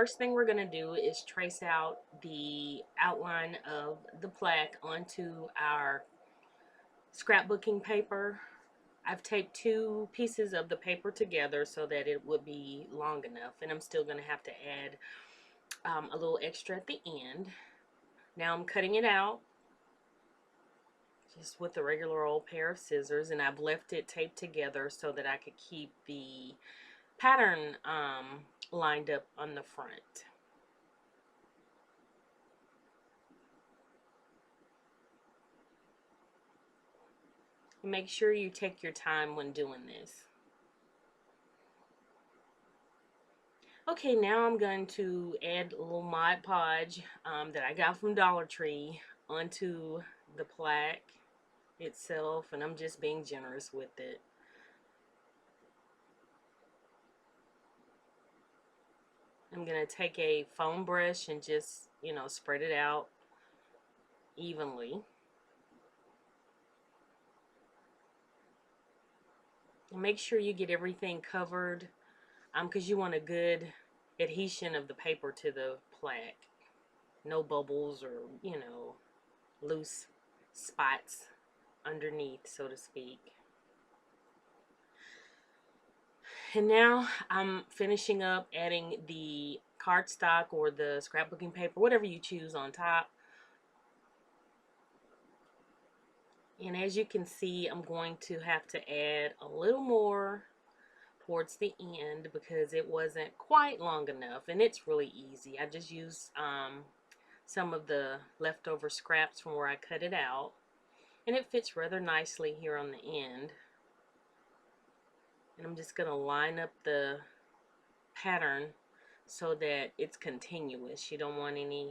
first thing we're going to do is trace out the outline of the plaque onto our scrapbooking paper. I've taped two pieces of the paper together so that it would be long enough, and I'm still going to have to add a little extra at the end. Now I'm cutting it out just with a regular old pair of scissors, and I've left it taped together so that I could keep the pattern lined up on the front. Make sure you take your time when doing this. Okay, now I'm going to add a little Mod Podge that I got from Dollar Tree onto the plaque itself, and I'm just being generous with it. I'm going to take a foam brush and just, spread it out evenly. And make sure you get everything covered because you want a good adhesion of the paper to the plaque. No bubbles or, loose spots underneath, so to speak. And now I'm finishing up adding the cardstock or the scrapbooking paper, whatever you choose, on top. And as you can see, I'm going to have to add a little more towards the end because it wasn't quite long enough, and it's really easy. I just used some of the leftover scraps from where I cut it out, and it fits rather nicely here on the end. And I'm just going to line up the pattern so that it's continuous. You don't want any,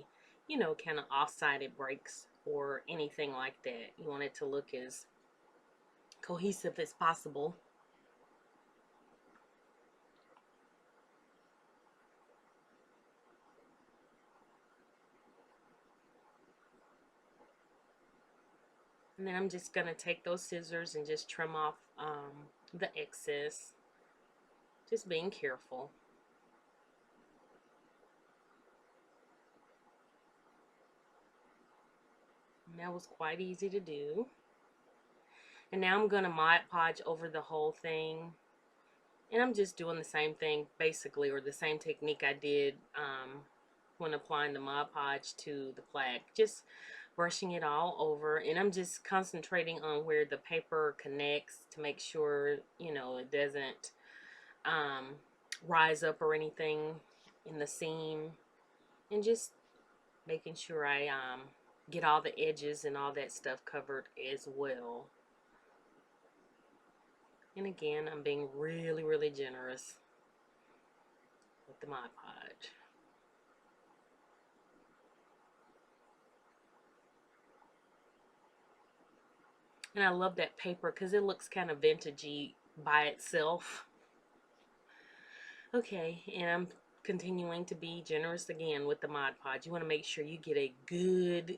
kind of off-sided breaks or anything like that. You want it to look as cohesive as possible. And then I'm just going to take those scissors and just trim off the excess. Just being careful. And that was quite easy to do. And now I'm going to Mod Podge over the whole thing. And I'm just doing the same thing basically, or the same technique I did when applying the Mod Podge to the plaque. Just brushing it all over, and I'm just concentrating on where the paper connects to make sure, it doesn't rise up or anything in the seam, and just making sure I get all the edges and all that stuff covered as well. And again, I'm being really, really generous with the Mod Podge. And I love that paper because it looks kind of vintagey by itself. Okay, and I'm continuing to be generous again with the Mod Podge. You want to make sure you get a good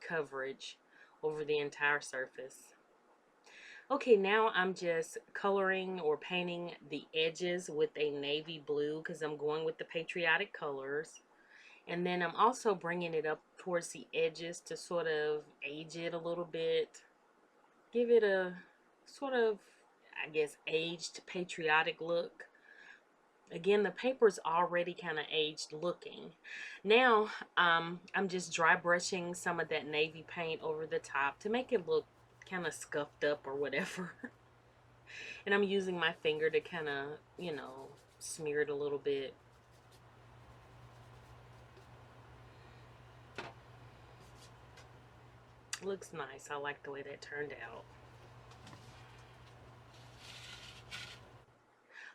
coverage over the entire surface. Okay, now I'm just coloring or painting the edges with a navy blue because I'm going with the patriotic colors. And then I'm also bringing it up towards the edges to sort of age it a little bit. Give it a sort of, I guess, aged patriotic look. Again, the paper's already kind of aged looking. Now, I'm just dry brushing some of that navy paint over the top to make it look kind of scuffed up or whatever. And I'm using my finger to kind of, smear it a little bit. Looks nice. I like the way that turned out.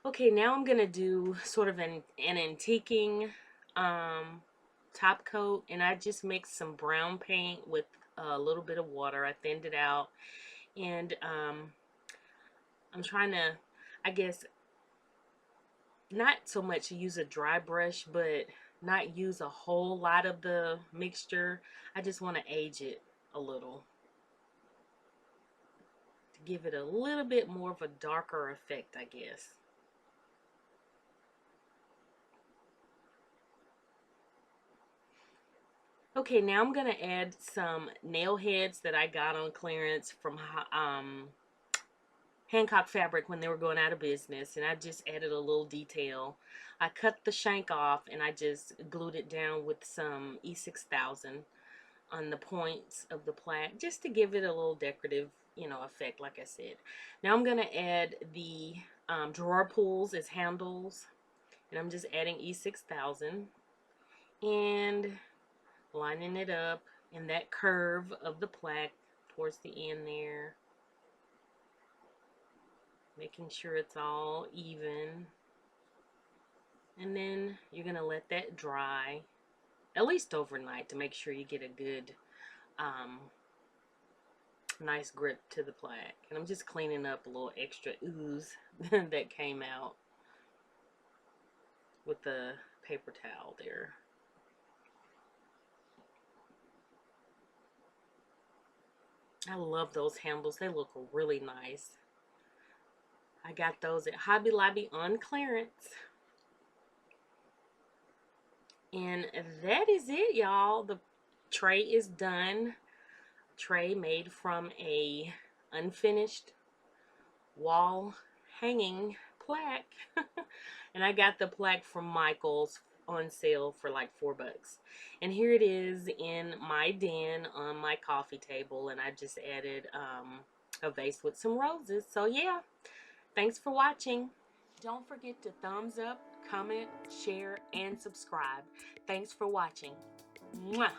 Okay, now I'm gonna do sort of an antiquing top coat, and I just mixed some brown paint with a little bit of water. I thinned it out, and I'm trying to, I guess, not so much use a dry brush, but not use a whole lot of the mixture. I just want to age it a little to give it a little bit more of a darker effect, I guess. Okay, now I'm going to add some nail heads that I got on clearance from Hancock Fabric when they were going out of business, and I just added a little detail. I cut the shank off and I just glued it down with some E6000 on the points of the plaque just to give it a little decorative, effect, like I said. Now I'm going to add the drawer pulls as handles, and I'm just adding E6000 and lining it up in that curve of the plaque towards the end there, making sure it's all even. And then you're going to let that dry at least overnight to make sure you get a good nice grip to the plaque. And I'm just cleaning up a little extra ooze that came out with the paper towel there. I love those handles. They look really nice. I got those at Hobby Lobby on clearance. And that is it, y'all. The tray is done. Tray made from a unfinished wall hanging plaque. And I got the plaque from Michael's on sale for like $4. And here it is in my den on my coffee table, and I just added a vase with some roses. So yeah, thanks for watching. Don't forget to thumbs up, comment, share, and subscribe. Thanks for watching. Mwah.